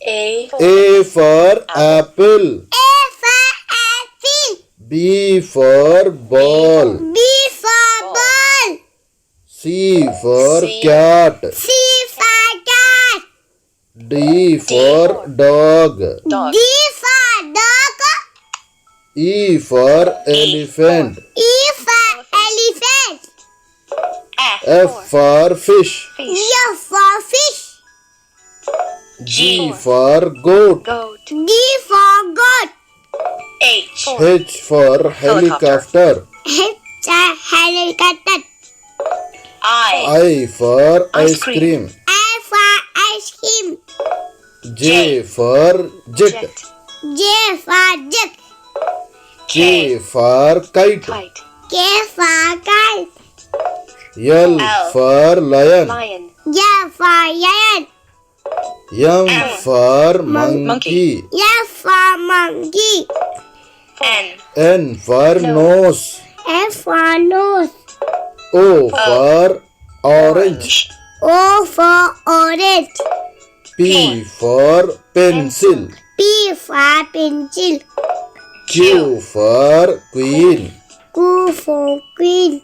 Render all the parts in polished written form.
A for apple. A for apple. B for ball. B for ball. C for cat. C for cat. D for dog. D for dog. E for elephant. E for elephant. F for fish. F for fish. G for goat. G for goat. H for helicopter. H for helicopter. I for ice cream. I for ice cream. J for jet. J for jet. K for kite. K for kite. L for lion. L for lion. M for monkey. F for monkey. N for nose. F for nose. O for orange. O for orange. P for pencil. P for pencil. Q for queen. Q for queen.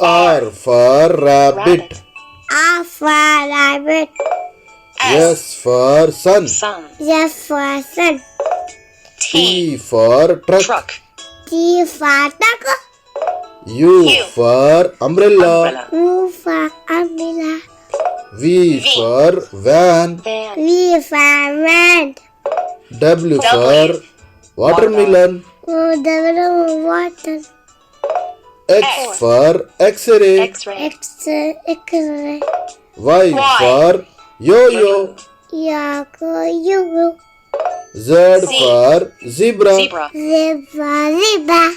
R for rabbit. R for rabbit. S for sun. S for sun. T for truck. T for duck. U for umbrella. U for umbrella. V for van. V for van. W for watermelon. O W water. X for X-ray. X-ray. Y for yo-yo. Yago. Z for zebra. Zebra.